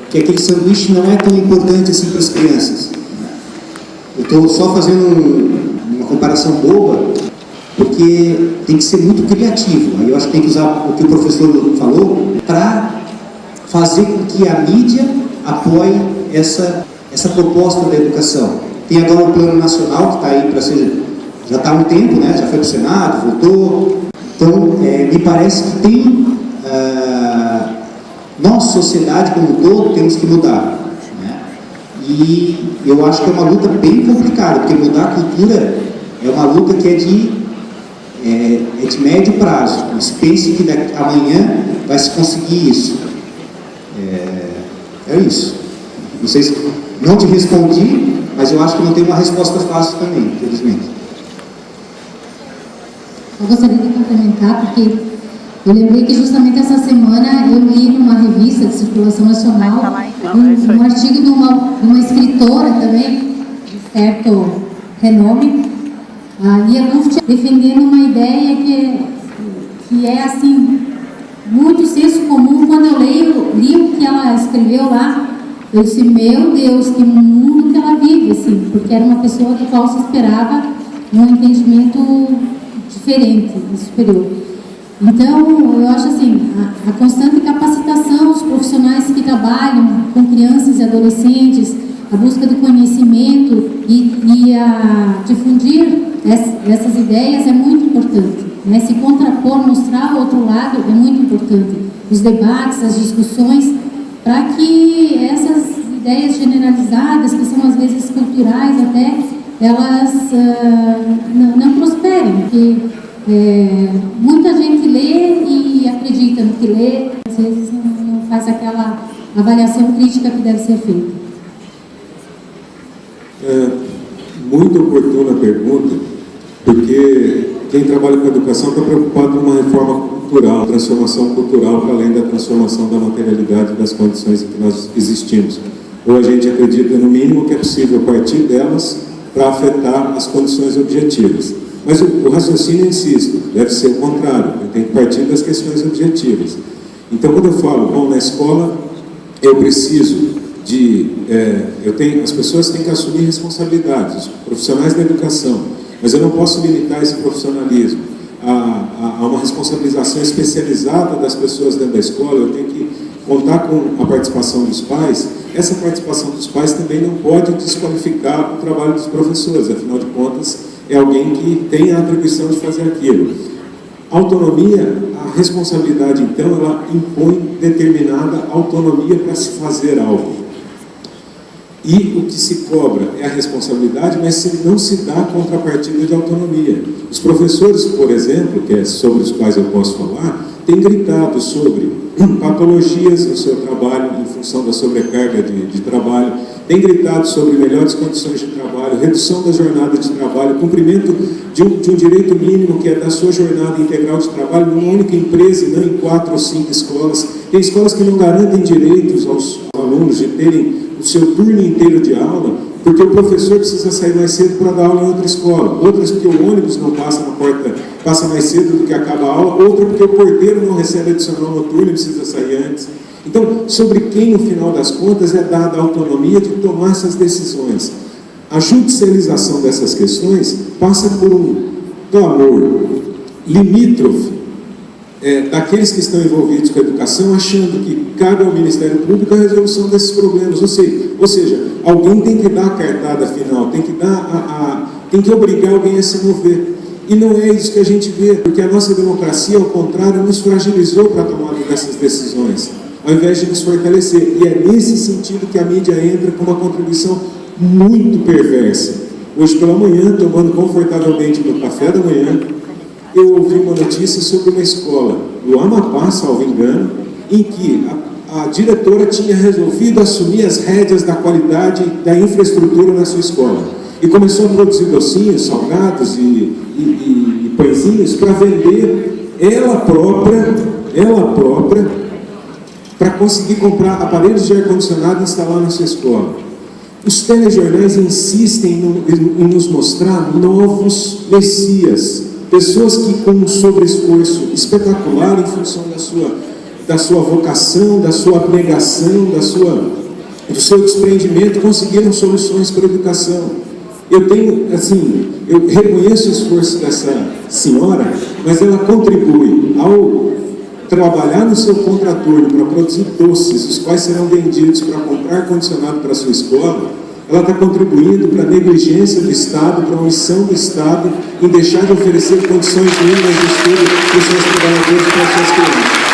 que aquele sanduíche não é tão importante assim para as crianças. Eu estou só fazendo uma comparação boba, porque tem que ser muito criativo. Aí eu acho que tem que usar o que o professor falou para fazer com que a mídia apoie essa proposta da educação. Tem agora o Plano Nacional que está aí para ser, já está há um tempo, né? Já foi para o Senado, voltou. Então, me parece que tem, nós, sociedade como um todo, temos que mudar. Né? E eu acho que é uma luta bem complicada, porque mudar a cultura é uma luta que é de médio prazo. Não se pense que amanhã vai se conseguir isso. É isso. Não sei se não te respondi, mas eu acho que não tem uma resposta fácil também, infelizmente. Eu gostaria de complementar, porque eu lembrei que justamente essa semana eu li numa revista de circulação nacional um artigo de uma escritora também, de certo renome, a Lia Luft, defendendo uma ideia que é assim, muito senso comum. Quando eu li o que ela escreveu lá, eu disse, meu Deus, que mundo que ela vive, assim, porque era uma pessoa da qual se esperava um entendimento diferente e superior. Então, eu acho assim, a constante capacitação dos profissionais que trabalham com crianças e adolescentes, a busca de conhecimento e a difundir essas ideias é muito importante. Né? Se contrapor, mostrar o outro lado é muito importante. Os debates, as discussões, para que essas ideias generalizadas, que são às vezes culturais até, elas não prosperem, porque muita gente lê e acredita no que lê, às vezes não faz aquela avaliação crítica que deve ser feita. Muito oportuna a pergunta, porque quem trabalha com educação está preocupado com uma reforma cultural, transformação cultural para além da transformação da materialidade das condições em que nós existimos. Ou a gente acredita, no mínimo, que é possível partir delas para afetar as condições objetivas. Mas o raciocínio, insisto, deve ser o contrário. Eu tenho que partir das questões objetivas. Então, quando eu falo, bom, na escola eu preciso as pessoas têm que assumir responsabilidades, os profissionais da educação, mas eu não posso limitar esse profissionalismo a uma responsabilização especializada das pessoas dentro da escola. Eu tenho que contar com a participação dos pais. Essa participação dos pais também não pode desqualificar o trabalho dos professores, afinal de contas, é alguém que tem a atribuição de fazer aquilo. A autonomia, a responsabilidade, então, ela impõe determinada autonomia para se fazer algo. E o que se cobra é a responsabilidade, mas não se dá contrapartida de autonomia. Os professores, por exemplo, que é sobre os quais eu posso falar, têm gritado sobre patologias no seu trabalho em função da sobrecarga de trabalho, têm gritado sobre melhores condições de trabalho, redução da jornada de trabalho, cumprimento de um direito mínimo que é da sua jornada integral de trabalho numa única empresa e não em 4 ou 5 escolas. Tem escolas que não garantem direitos aos alunos de terem o seu turno inteiro de aula, porque o professor precisa sair mais cedo para dar aula em outra escola, outras porque o ônibus não passa na porta, passa mais cedo do que acaba a aula, outra porque o porteiro não recebe adicional noturno e precisa sair antes. Então, sobre quem, no final das contas, é dada a autonomia de tomar essas decisões. A judicialização dessas questões passa por um clamor limítrofe daqueles que estão envolvidos com a educação, achando que cabe ao Ministério Público a resolução desses problemas. Ou seja, alguém tem que dar a cartada final, tem que obrigar alguém a se mover. E não é isso que a gente vê, porque a nossa democracia, ao contrário, nos fragilizou para a tomada dessas decisões, ao invés de nos fortalecer. E é nesse sentido que a mídia entra com uma contribuição muito perversa. Hoje pela manhã, tomando confortavelmente meu café da manhã, eu ouvi uma notícia sobre uma escola do Amapá, salvo engano, em que a diretora tinha resolvido assumir as rédeas da qualidade da infraestrutura na sua escola. E começou a produzir docinhos, salgados e pãezinhos para vender ela própria, para conseguir comprar aparelhos de ar-condicionado e instalar na sua escola. Os telejornais insistem em nos mostrar novos messias, pessoas que com um sobreesforço espetacular em função da sua vocação, da sua abnegação, do seu desprendimento, conseguiram soluções para a educação. Eu reconheço o esforço dessa senhora, mas ela contribui ao trabalhar no seu contraturno para produzir doces, os quais serão vendidos para comprar ar-condicionado para a sua escola. Ela está contribuindo para a negligência do Estado, para a omissão do Estado em deixar de oferecer condições mínimas de estudo para os seus trabalhadores e para as suas crianças.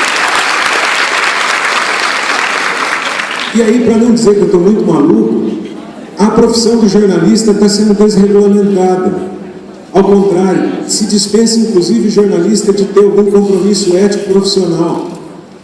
E aí, para não dizer que eu estou muito maluco, a profissão do jornalista está sendo desregulamentada. Ao contrário, se dispensa inclusive o jornalista de ter algum compromisso ético profissional.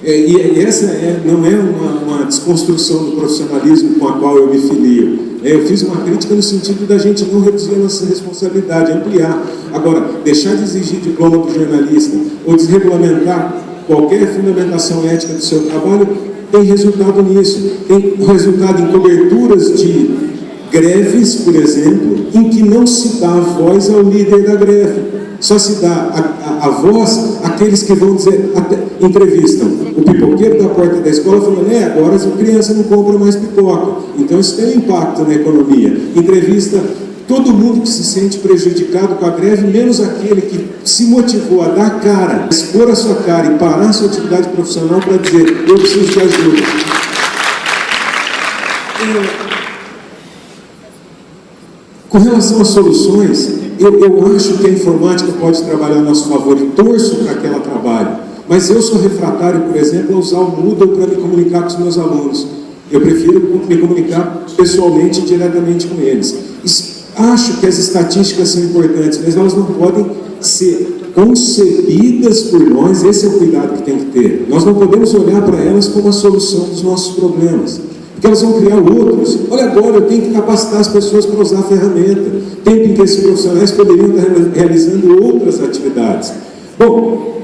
E essa não é uma desconstrução do profissionalismo com a qual eu me filio. Eu fiz uma crítica no sentido da gente não reduzir a nossa responsabilidade, ampliar. Agora, deixar de exigir diploma do jornalista ou desregulamentar qualquer fundamentação ética do seu trabalho tem resultado nisso. Tem resultado em coberturas de greves, por exemplo, em que não se dá voz ao líder da greve. Só se dá a voz àqueles que vão dizer, entrevistam o pipoqueiro da porta da escola falando, agora as crianças não compram mais pipoca. Então isso tem um impacto na economia. Entrevista todo mundo que se sente prejudicado com a greve, menos aquele que se motivou a dar cara, expor a sua cara e parar a sua atividade profissional para dizer, eu preciso de ajuda. Com relação às soluções, eu acho que a informática pode trabalhar a nosso favor e torço para que ela trabalhe, mas eu sou refratário, por exemplo, a usar o Moodle para me comunicar com os meus alunos. Eu prefiro me comunicar pessoalmente e diretamente com eles. Acho que as estatísticas são importantes, mas elas não podem ser concebidas por nós. Esse é o cuidado que tem que ter. Nós não podemos olhar para elas como a solução dos nossos problemas, porque elas vão criar outros. Olha, agora eu tenho que capacitar as pessoas para usar a ferramenta, tempo em que esses profissionais poderiam estar realizando outras atividades. Bom,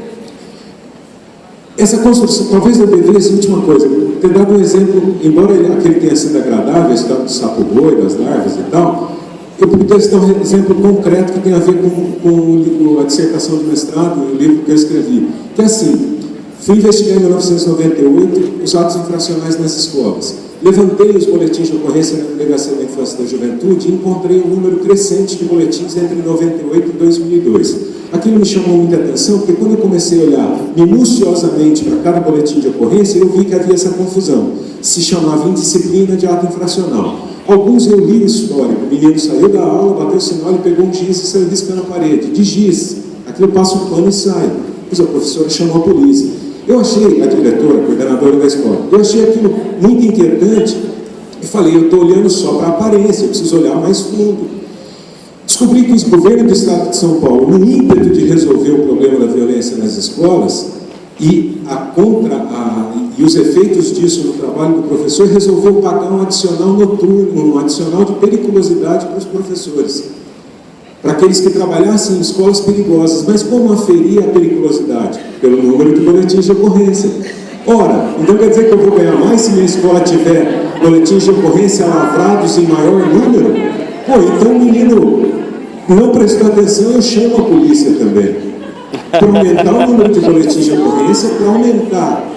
essa construção, talvez eu devesse, última coisa, ter dado um exemplo, embora aquele tenha sido agradável, a história do sapo-boi, das larvas e tal, eu poderia citar um exemplo concreto que tem a ver com a dissertação de mestrado, o livro que eu escrevi, que é assim: fui investigar em 1998 os atos infracionais nas escolas. Levantei os boletins de ocorrência na Delegacia da Infância e da Juventude e encontrei um número crescente de boletins entre 98 e 2002. Aquilo me chamou muita atenção, porque quando eu comecei a olhar minuciosamente para cada boletim de ocorrência, eu vi que havia essa confusão. Se chamava indisciplina de ato infracional. Alguns eu li o histórico. O menino saiu da aula, bateu o sinal, pegou um giz e saiu riscando a parede. De giz, aquilo passa um pano e sai. Pois a professora chamou a polícia. Eu achei, a diretora, a coordenadora da escola, eu achei aquilo muito inquietante e falei, eu estou olhando só para a aparência, eu preciso olhar mais fundo. Descobri que o governo do Estado de São Paulo, no ímpeto de resolver o problema da violência nas escolas e os efeitos disso no trabalho do professor, resolveu pagar um adicional noturno, um adicional de periculosidade para os professores, para aqueles que trabalhassem em escolas perigosas. Mas como aferir a periculosidade? Pelo número de boletins de ocorrência. Ora, então quer dizer que eu vou ganhar mais se minha escola tiver boletins de ocorrência lavrados em maior número? Pô, então o menino não prestou atenção, eu chamo a polícia também. Para aumentar o número de boletins de ocorrência, para aumentar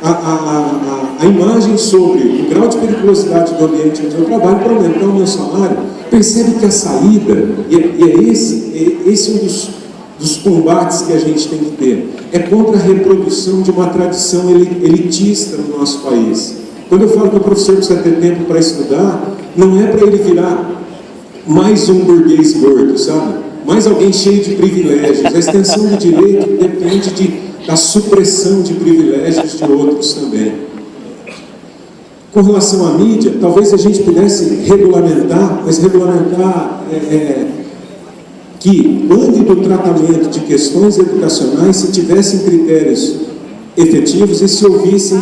a imagem sobre o grau de periculosidade do ambiente onde eu trabalho, para aumentar o meu salário. Percebe que a saída, e esse é um dos combates que a gente tem que ter, é contra a reprodução de uma tradição elitista no nosso país. Quando eu falo que o professor precisa ter tempo para estudar, não é para ele virar mais um burguês gordo, sabe? Mais alguém cheio de privilégios. A extensão do direito depende da supressão de privilégios de outros também. Com relação à mídia, talvez a gente pudesse regulamentar, mas regulamentar que ande do tratamento de questões educacionais se tivessem critérios efetivos e se ouvissem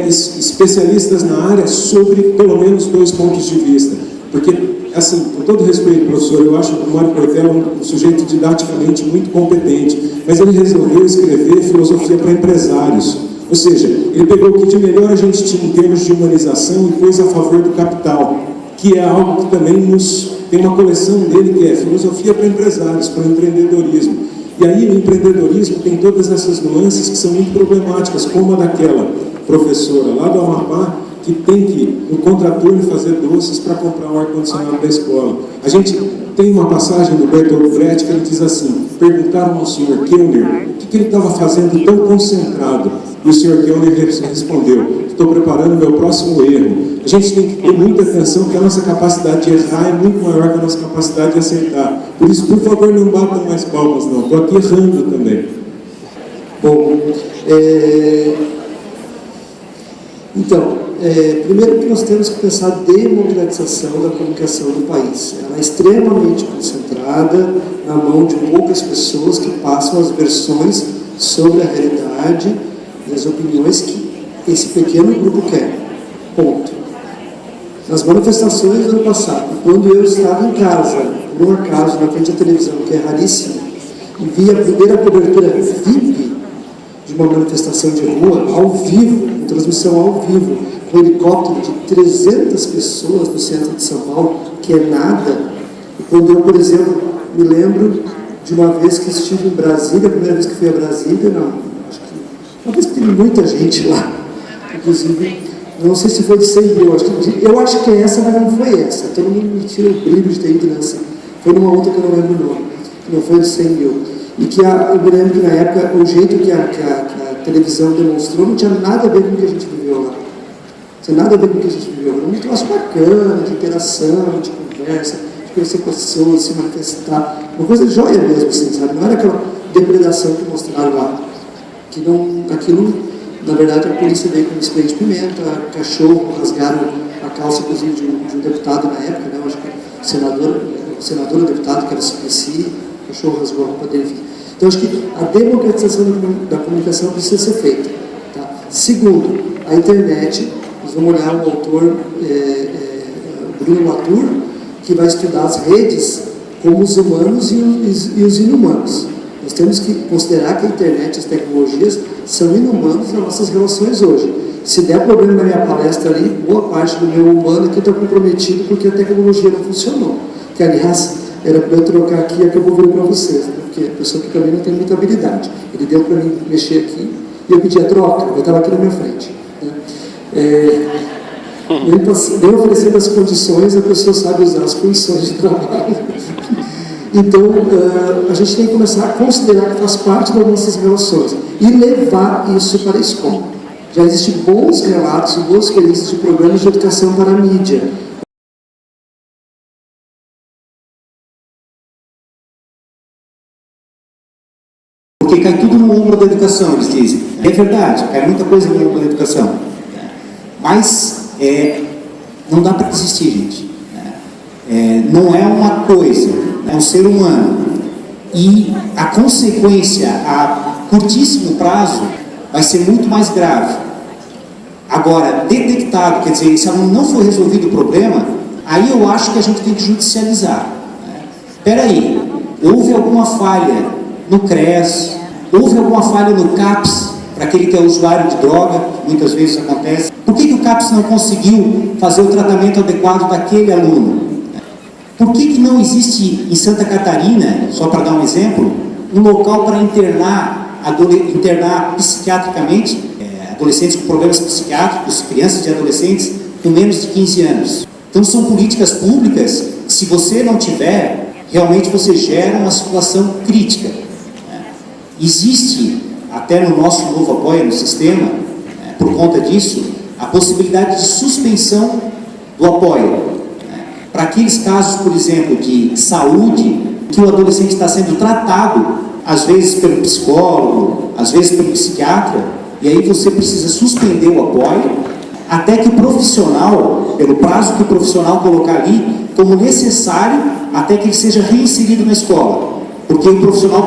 especialistas na área sobre pelo menos 2 pontos de vista. Porque, assim, com todo respeito, professor, eu acho que o Mário Cortella é um sujeito didaticamente muito competente, mas ele resolveu escrever filosofia para empresários. Ou seja, ele pegou o que de melhor a gente tinha em termos de humanização e pôs a favor do capital, que é algo que também tem uma coleção dele que é filosofia para empresários, para empreendedorismo. E aí o empreendedorismo tem todas essas nuances que são muito problemáticas, como a daquela professora lá do Amapá, que tem que, no contraturno, fazer doces para comprar um ar-condicionado da escola. A gente tem uma passagem do Bertolt Brecht que ele diz assim: perguntaram ao Sr. Kellner o que ele estava fazendo tão concentrado. E o Sr. Kellner respondeu: estou preparando meu próximo erro. A gente tem que ter muita atenção que a nossa capacidade de errar é muito maior que a nossa capacidade de acertar. Por isso, por favor, não batam mais palmas, não. Estou aqui errando também. Bom, então, primeiro que nós temos que pensar a democratização da comunicação no país. Ela é extremamente concentrada na mão de poucas pessoas que passam as versões sobre a realidade e as opiniões que esse pequeno grupo quer. Ponto. Nas manifestações do ano passado, quando eu estava em casa, por um acaso, na frente da televisão, que é raríssimo, e vi a primeira cobertura VIP de uma manifestação de rua, ao vivo, em transmissão ao vivo, com um helicóptero de 300 pessoas no centro de São Paulo, que é nada. E quando eu, por exemplo, me lembro de uma vez que estive em Brasília, a primeira vez que fui a Brasília, uma vez que teve muita gente lá, inclusive, não sei se foi de 100 mil, eu acho que é essa, mas não foi essa. Todo mundo me tira o brilho de ter ido nessa. Foi numa outra que eu não lembro o nome, que não foi de 100 mil. E que eu me lembro que na época, o jeito que a televisão demonstrou não tinha nada a ver com o que a gente viveu lá. Não tinha nada a ver com o que a gente viveu. Era um troço bacana, de interação, de conversa, de conhecer pessoas, se manifestar. Uma coisa de joia mesmo, assim, sabe? Não era aquela depredação que mostraram lá. Que não, aquilo, na verdade, a polícia veio com spray de pimenta, cachorro, rasgaram a calça, inclusive, de um deputado na época, né? Eu acho que o senador ou deputado, que era o Suplicy, o cachorro rasgou a roupa dele, enfim. Então, acho que a democratização da comunicação precisa ser feita. Tá? Segundo, a internet, nós vamos olhar o autor Bruno Latour, que vai estudar as redes como os humanos e os inumanos. Nós temos que considerar que a internet e as tecnologias são inumanos nas nossas relações hoje. Se der problema na minha palestra ali, boa parte do meu humano aqui está comprometido porque a tecnologia não funcionou. Que, aliás, era para eu trocar aqui e acabou vindo para vocês, né? Porque a pessoa que também não tem muita habilidade. Ele deu para mim mexer aqui e eu pedi a troca, eu estava aqui na minha frente. Né? Nem oferecendo as condições, a pessoa sabe usar as condições de trabalho. Então, a gente tem que começar a considerar que faz parte das nossas relações e levar isso para a escola. Já existem bons relatos e boas experiências de programas de educação para a mídia. Porque cai tudo no ombro da educação, eles dizem. É verdade, cai muita coisa no ombro da educação. Mas não dá para desistir, gente. Não é uma coisa, é um ser humano. E a consequência a curtíssimo prazo vai ser muito mais grave. Agora, detectado, quer dizer, se não for resolvido o problema, aí eu acho que a gente tem que judicializar. Espera aí, houve alguma falha no CRES, houve alguma falha no CAPS, para aquele que é usuário de droga, muitas vezes acontece. Por que o CAPS não conseguiu fazer o tratamento adequado daquele aluno? Por que não existe em Santa Catarina, só para dar um exemplo, um local para internar psiquiatricamente adolescentes com problemas psiquiátricos, crianças e adolescentes com menos de 15 anos? Então são políticas públicas que, se você não tiver, realmente você gera uma situação crítica. Existe, até no nosso novo apoio no sistema, por conta disso, a possibilidade de suspensão do apoio. Para aqueles casos, por exemplo, de saúde, que o adolescente está sendo tratado, às vezes pelo psicólogo, às vezes pelo psiquiatra, e aí você precisa suspender o apoio, até que o profissional, pelo prazo que o profissional colocar ali, como necessário, até que ele seja reinserido na escola. Porque o profissional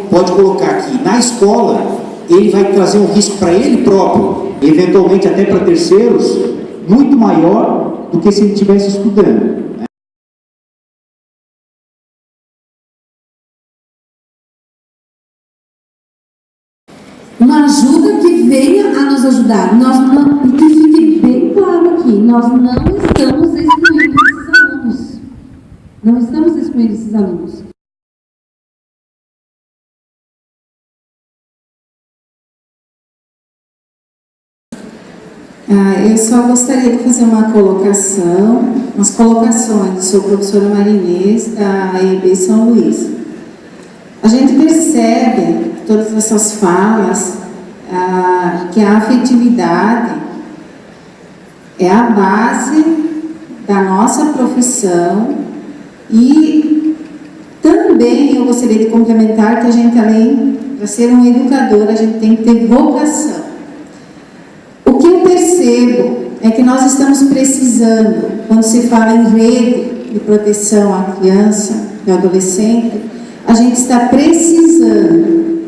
pode colocar que na escola ele vai trazer um risco para ele próprio, e eventualmente até para terceiros, muito maior do que se ele estivesse estudando. Uma ajuda que venha a nos ajudar. E que fique bem claro aqui, nós não estamos excluindo esses alunos. Não estamos excluindo esses alunos. Eu só gostaria de fazer umas colocações. Sou professora Marinês da EB São Luís. A gente percebe, todas essas falas, que a afetividade é a base da nossa profissão e também eu gostaria de complementar que a gente, além de ser um educador, a gente tem que ter vocação. O que eu percebo é que nós estamos precisando, quando se fala em rede de proteção à criança e ao adolescente, a gente está precisando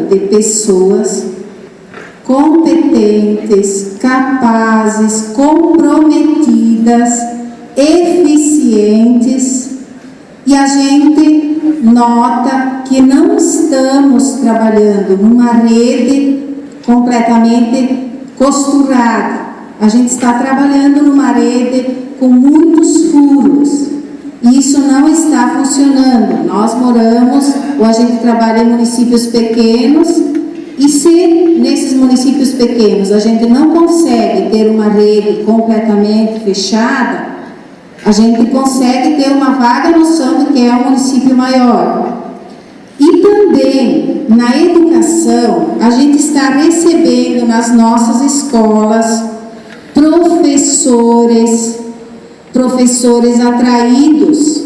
de pessoas competentes, capazes, comprometidas, eficientes, e a gente nota que não estamos trabalhando numa rede completamente costurada. A gente está trabalhando numa rede com muitos furos. E isso não está funcionando. Nós moramos, ou a gente trabalha em municípios pequenos, e se nesses municípios pequenos a gente não consegue ter uma rede completamente fechada, a gente consegue ter uma vaga noção do que é um município maior. E também, na educação, a gente está recebendo nas nossas escolas professores atraídos,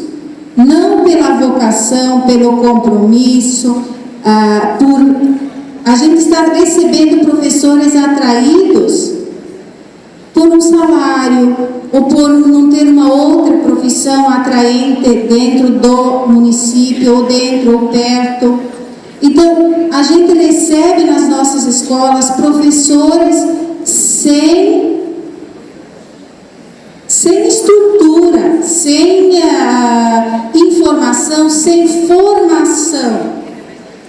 não pela vocação, pelo compromisso, a gente está recebendo professores atraídos por um salário, ou por não ter uma outra profissão atraente dentro do município, ou dentro ou perto. Então, a gente recebe nas nossas escolas professores sem estrutura, sem informação, sem formação.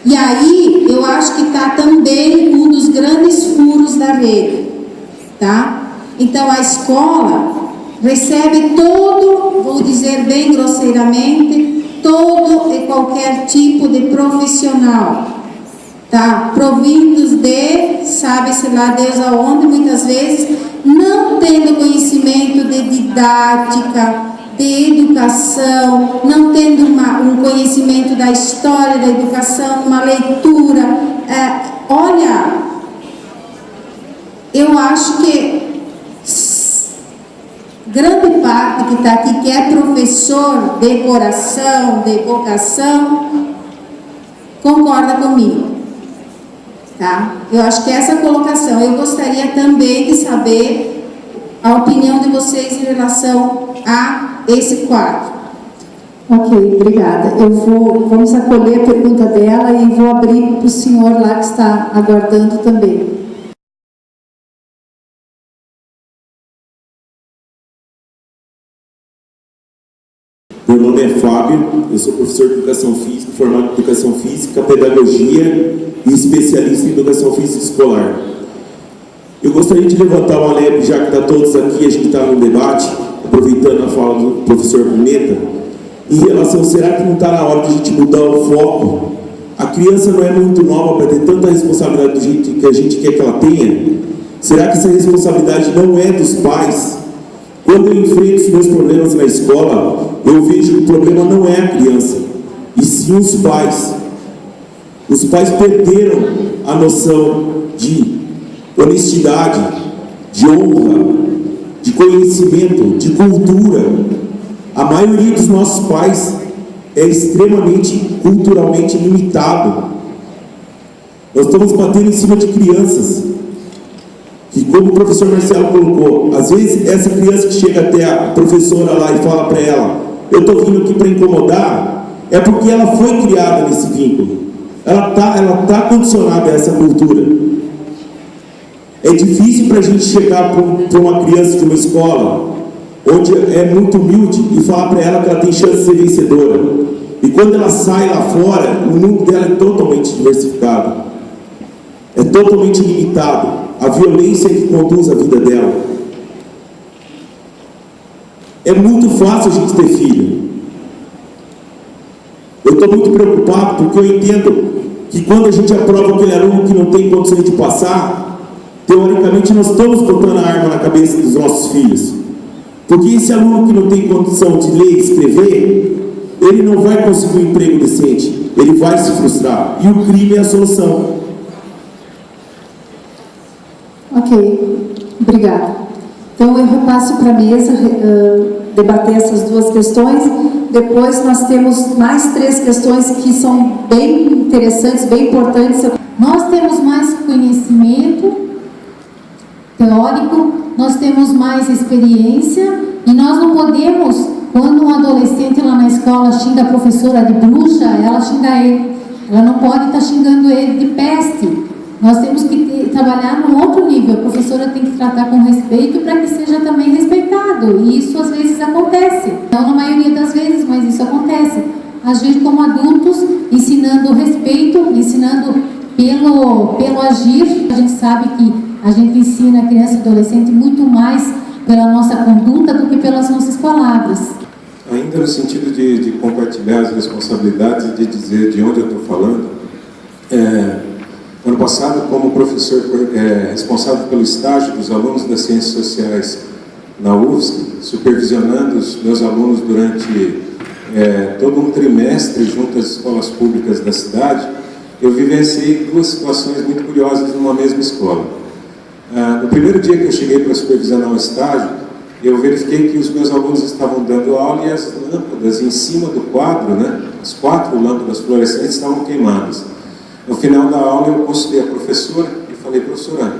E aí, eu acho que está também um dos grandes furos da rede, tá? Então, a escola recebe todo, vou dizer bem grosseiramente, todo e qualquer tipo de profissional, tá? Provindos de, sabe-se lá Deus aonde, muitas vezes, não tendo conhecimento de didática, de educação, não tendo um conhecimento da história da educação, uma leitura. Olha, eu acho que grande parte que está aqui, que é professor de coração, de vocação, concorda comigo, tá? Eu acho que essa colocação, eu gostaria também de saber a opinião de vocês em relação a esse quadro. Ok, obrigada. Vamos acolher a pergunta dela e vou abrir para o senhor lá que está aguardando também. Meu nome é Fábio, eu sou professor de Educação Física, formado em Educação Física, Pedagogia e especialista em Educação Física Escolar. Eu gostaria de levantar uma lebre, já que está todos aqui, a gente está no debate, aproveitando a fala do professor Pimenta, em relação, será que não está na hora de a gente mudar o foco? A criança não é muito nova para ter tanta responsabilidade do jeito que a gente quer que ela tenha? Será que essa responsabilidade não é dos pais? Quando eu enfrento os meus problemas na escola, eu vejo que o problema não é a criança, e sim os pais. Os pais perderam a noção de honestidade, de honra, de conhecimento, de cultura. A maioria dos nossos pais é extremamente culturalmente limitado. Nós estamos batendo em cima de crianças. E como o professor Marcelo colocou, às vezes essa criança que chega até a professora lá e fala para ela, eu estou vindo aqui para incomodar, é porque ela foi criada nesse vínculo. Ela tá condicionada a essa cultura. É difícil para a gente chegar para uma criança de uma escola, onde é muito humilde, e falar para ela que ela tem chance de ser vencedora. E quando ela sai lá fora, o mundo dela é totalmente diversificado. É totalmente limitado. A violência é que conduz a vida dela. É muito fácil a gente ter filho. Eu estou muito preocupado porque eu entendo que quando a gente aprova aquele aluno que não tem condições de passar, Teoricamente, nós estamos botando a arma na cabeça dos nossos filhos. Porque esse aluno que não tem condição de ler e escrever, ele não vai conseguir um emprego decente, ele vai se frustrar. E o crime é a solução. Ok, obrigada. Então eu repasso para a mesa debater essas duas questões. Depois nós temos mais 3 questões que são bem interessantes, bem importantes. Nós temos mais conhecimento teórico, nós temos mais experiência e nós não podemos, quando um adolescente lá na escola xinga a professora de bruxa, ela xinga ele. Ela não pode estar xingando ele de peste. Nós temos que trabalhar num outro nível. A professora tem que tratar com respeito para que seja também respeitado. E isso às vezes acontece. Não na maioria das vezes, mas isso acontece. Agir como adultos, ensinando respeito, ensinando pelo agir. A gente sabe que a gente ensina a criança e adolescente muito mais pela nossa conduta do que pelas nossas palavras. Ainda no sentido de compartilhar as responsabilidades e de dizer de onde eu estou falando, ano passado, como professor responsável pelo estágio dos alunos das Ciências Sociais na UFSC, supervisionando os meus alunos durante todo um trimestre junto às escolas públicas da cidade, eu vivenciei 2 situações muito curiosas numa mesma escola. No primeiro dia que eu cheguei para supervisionar o estágio, eu verifiquei que os meus alunos estavam dando aula e as lâmpadas em cima do quadro, as 4 lâmpadas fluorescentes estavam queimadas. No final da aula eu consultei a professora e falei: professora,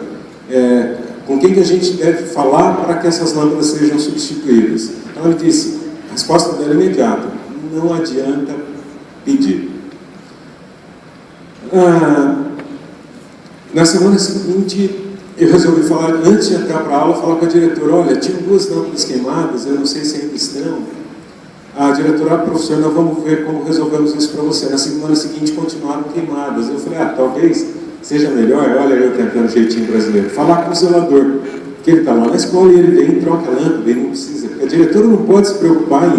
com quem que a gente deve falar para que essas lâmpadas sejam substituídas? Então ela disse, a resposta dela é imediata: não adianta pedir. Na semana seguinte eu resolvi falar, antes de entrar para a aula, falar com a diretora: olha, tinham 2 lâmpadas queimadas, eu não sei se ainda estão. A diretora: professor, nós vamos ver como resolvemos isso para você. Na semana seguinte continuaram queimadas. Eu falei: talvez seja melhor, olha eu tentando jeitinho brasileiro, falar com o zelador, que ele está lá na escola e ele vem e troca a lâmpada, ele não precisa, porque a diretora não pode se preocupar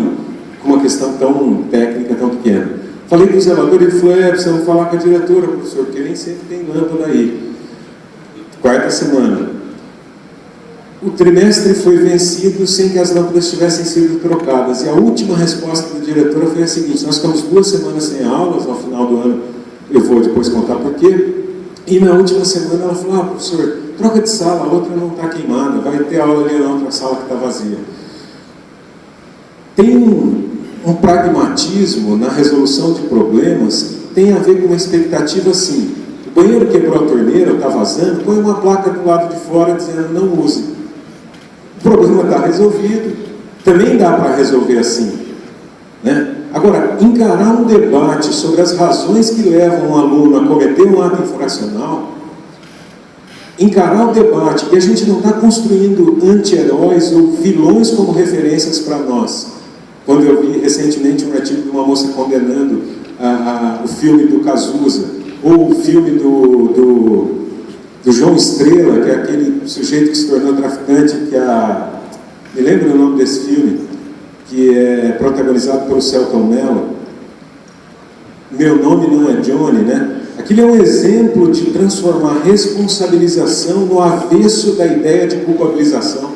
com uma questão tão técnica, tão pequena. Falei com o zelador, ele falou: precisamos falar com a diretora, professor, porque nem sempre tem lâmpada aí. 4ª semana. O trimestre foi vencido sem que as lâmpadas tivessem sido trocadas. E a última resposta da diretora foi a seguinte: nós ficamos 2 semanas sem aulas, ao final do ano eu vou depois contar por quê. E na última semana ela falou: professor, troca de sala, a outra não está queimada, vai ter aula ali na outra sala que está vazia. Tem um pragmatismo na resolução de problemas que tem a ver com uma expectativa assim: o banheiro quebrou a torneira, está vazando, põe uma placa do lado de fora dizendo não use. O problema está resolvido. Também dá para resolver assim, Agora, encarar um debate sobre as razões que levam um aluno a cometer um ato infracional, encarar o debate que a gente não está construindo anti-heróis ou vilões como referências para nós. Quando eu vi recentemente um artigo de uma moça condenando o filme do Cazuza, ou o filme do João Estrela, que é aquele sujeito que se tornou traficante, me lembra o nome desse filme, que é protagonizado pelo Selton Mello, Meu Nome Não É Johnny, Aquilo é um exemplo de transformar responsabilização no avesso da ideia de culpabilização.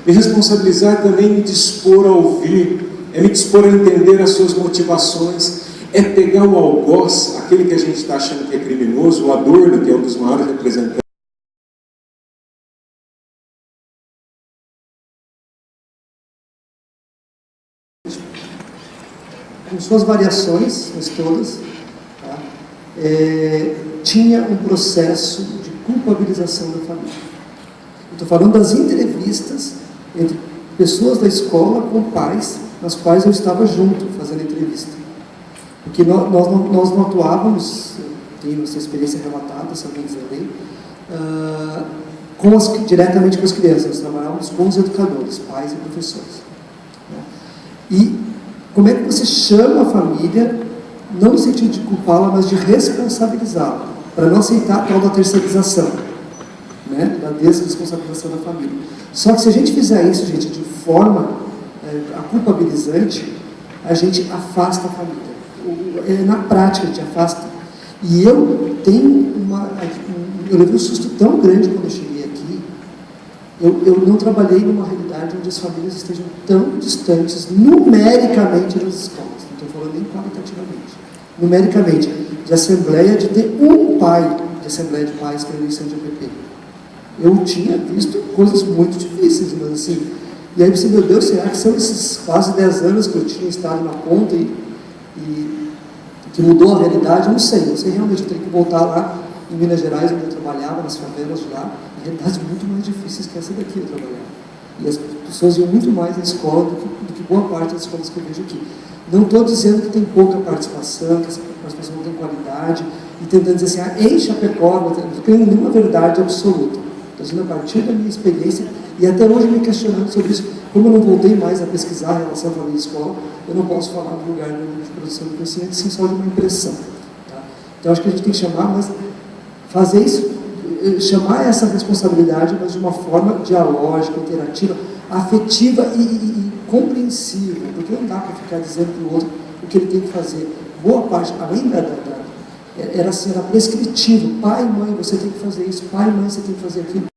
Me responsabilizar também me dispor a ouvir, é me dispor a entender as suas motivações, é pegar o algoz, aquele que a gente está achando que é criminoso, o Adorno, que é um dos maiores representantes com suas variações, mas todas, tinha um processo de culpabilização da família. Estou falando das entrevistas entre pessoas da escola com pais, nas quais eu estava junto fazendo entrevista. Porque nós não atuávamos, tenho essa experiência relatada, se alguém quiser ler, diretamente com as crianças, nós trabalhávamos com os educadores, pais e professores. E como é que você chama a família, não no sentido de culpá-la, mas de responsabilizá-la, para não aceitar a tal da terceirização, da desresponsabilização da família. Só que se a gente fizer isso, gente, de forma culpabilizante, a gente afasta a família. Na prática, a gente afasta. E eu levei um susto tão grande quando eu cheguei aqui, Eu não trabalhei numa realidade onde as famílias estejam tão distantes numericamente das escolas, não estou falando nem qualitativamente, numericamente, de assembleia, de ter um pai de assembleia de pais que é a eleição de APP. Eu tinha visto coisas muito difíceis, mas assim, e aí você, meu Deus, será que são esses quase 10 anos que eu tinha estado na ponta e que mudou a realidade? Não sei realmente, eu tenho que voltar lá em Minas Gerais, onde eu trabalhava, nas favelas de lá, realidades muito mais difíceis que essa daqui eu trabalhava. E as pessoas iam muito mais na escola do que boa parte das escolas que eu vejo aqui. Não estou dizendo que tem pouca participação, que essa participação não tem qualidade, e tentando dizer assim, em Chapecó, não tenho nenhuma verdade absoluta. Estou dizendo a partir da minha experiência, e até hoje me questionando sobre isso. Como eu não voltei mais a pesquisar em relação à família e escola, eu não posso falar do lugar de produção de conhecimento, sim só de uma impressão. Tá? Então acho que a gente tem que fazer isso, chamar essa responsabilidade, mas de uma forma dialógica, interativa, afetiva e compreensiva, porque não dá para ficar dizendo para o outro o que ele tem que fazer. Boa parte, além era prescritivo, pai e mãe, você tem que fazer isso, pai e mãe, você tem que fazer aquilo.